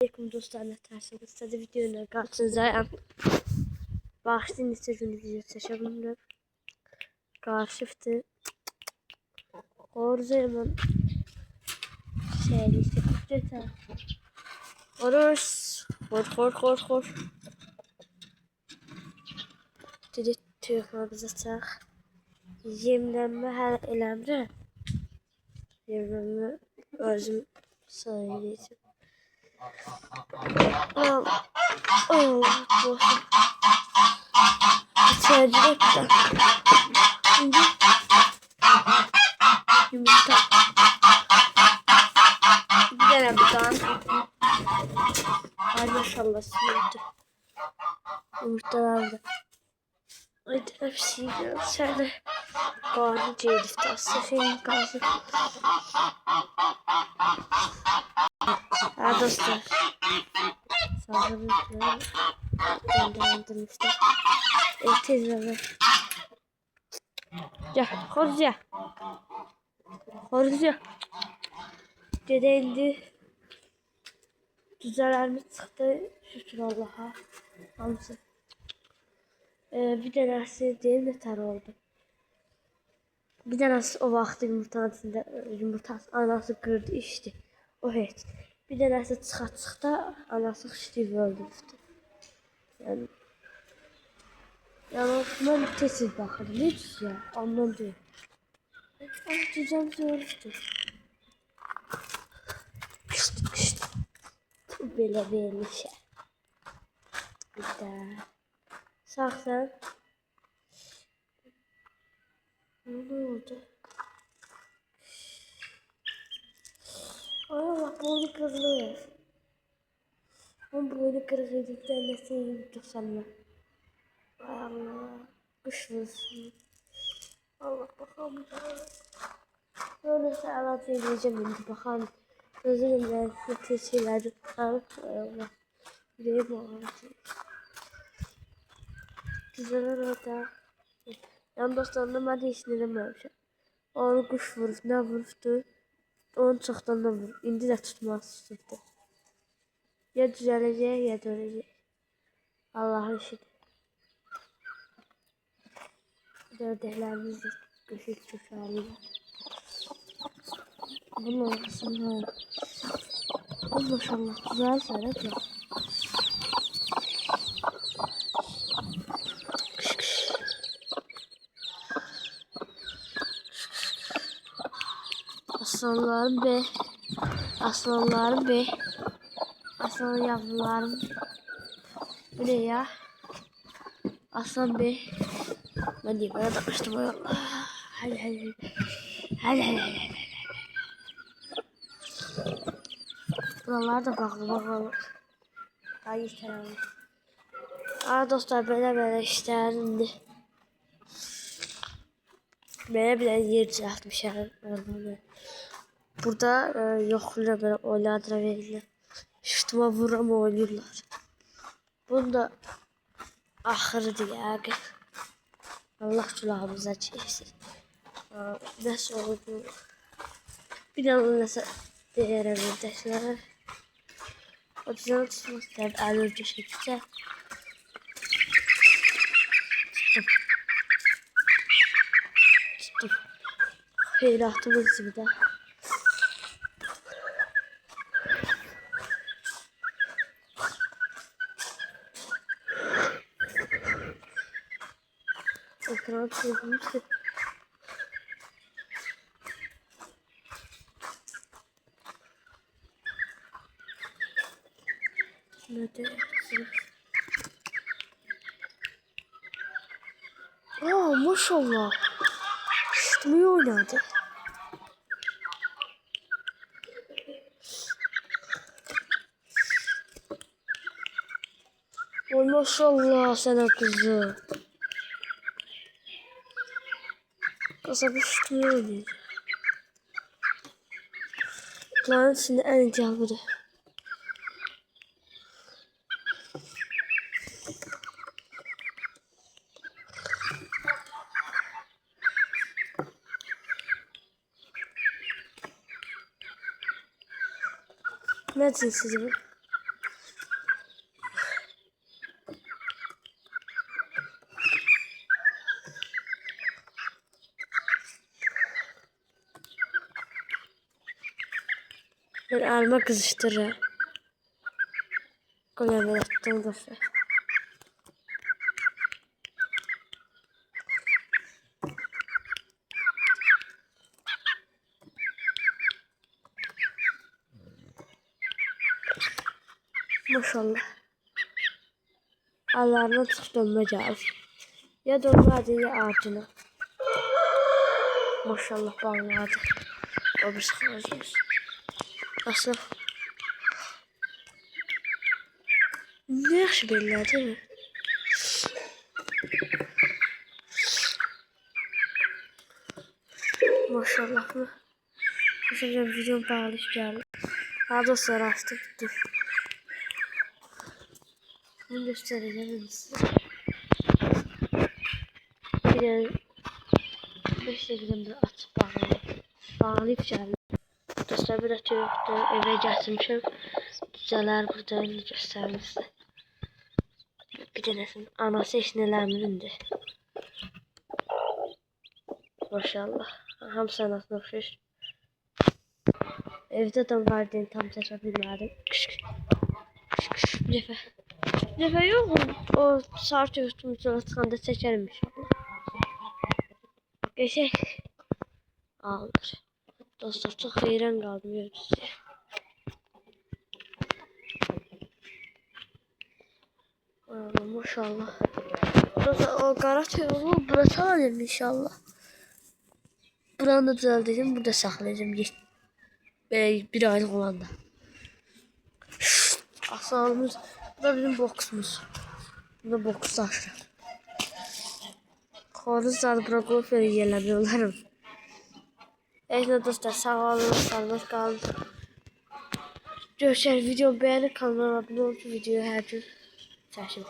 Selamünaleyküm dostlar, ne tersiniz? Size videoyla karşınızdayım. Bağışlayın, istediğiniz video seçebilirim. Karşıftı. Orada hemen şeyli sekreter. Oruz. Hor. Dedi tüyüklerimizi çak. Yemlenme her elemre. Yemlenme özüm söyleyeceğim. Boşum. İçeride de. Şimdi yumurta. Bir tane bir tane. Ay maşallah sinirdi. Yumurtalar da. Ay hepsi yiyor. Sen karnı ceylikte asıl kalsın. Ha dostlar. Sanırım gönderdim işte. Teyzeler. Ya Horuzya. Dede indi. Düzelerimiz çıktı. Şükür Allah'a. Hamısı. Bir tanesi değil netar oldu. Bir tanesi o vaxtı yumurtanın anası qırdı içdi. O heç. Bir tanesi çıxa anası xişdiyib öldürübdü. Yəni mən tez baxırdım. Ne düz ya? Ondan deyil. Düzəm görürdü. Belə vermişə. Bir də. Sağ sən. Ne oldu? Ay Allah, boynu kırılır. Ama boynu kırıldıktan nasıl yiyip ay Allah, kuş vursun. Allah bakalım. Böylese alat edeceğim şimdi bakalım. Özür dilerim, kötü şeyler. Ay Allah. Yüreğim ağrıyor. Güzeller orada. Yan dostlarımda ben de hiç dinlememişim. Onu kuş vurur, ne vururdu? Onu çoxdan da vurur. İndi də tutmaz tutdu. Ya düzələcək, ya da öləcək. Allah'ın işidir. Ördəklərimiz də göçük köşəliyir. Bunun ortasını maşallah güzel sərət ya. Aslanlarım be. Aslan yavrularım. Bu ne ya? Aslan be. Ben de böyle takmıştım. Hadi. Buralar da bağlı. Ay selam. Dostlar böyle işlerindi. Böyle yer düzeltmişler. Burada yokluyor böyle oylardıra verirler. Şutuma vurur ama oynuyorlar. Bunda ahırıdır ya. Allah culağımıza çeksin. Nasıl oldu? Bir de nasıl değerlendirdiler. O yüzden tutmuşlar. Alırca şekilde. Tuttum. Heyrahtımız bir de. Ekran çekmişti. Nerede? Maşallah. Sıtmıyor oynadı. Maşallah sana kızı. Kasabı sıtmıyor oynadı. Lan şimdi en icabıdır. Ne cinsiz bu? Ben elime kızıştırır. Koyalım attım dostlar. Maşallah. Allah'ına çık dönme gelir. Ya dönmedi ya ardına. Maşallah bağladı. O bir sıkılacağız. Nasıl? Ne yaxşı belirler değil mi? Maşallah mı? Maşallah videom bağlayıp geldi. Daha dostlar açtım. Dur. Bunu göstereceğim size. Bir de 5 dakikada bir açıp bağlayıp geldim. Dostlar bir de yoktu. Eve getirmişim. Cüceler burada göstereyim size. Bir tanesinin anası eşinələrimindi. Maşallah. Hamısı anasına oxşayır. Evdə adam var deyəni tam çəkə bilmədim. Cəfə. Cəfə yox. O saat yoxdur. Çıxanda çəkərəm inşallah. Geçək. Alır. Dostlar çox heyran qaldım görürsünüz. Maşallah. Dostlar o qara toyuğu bura salayım inşallah. Buranı da düzəldəcəm, burada saxlayacağım. Böyle bir aylıq olanda. Asalımız. Bu da bizim boksumuz. Bu da boks taşı. Xoruz zadı bura qoyub böyle yerləmiyorlarım. Evet dostlar sağ olun. Sağlık kalın. Görüşürüz. Videomu beğenin. Kanalıma abone olun. Videoyu her gün çəkin.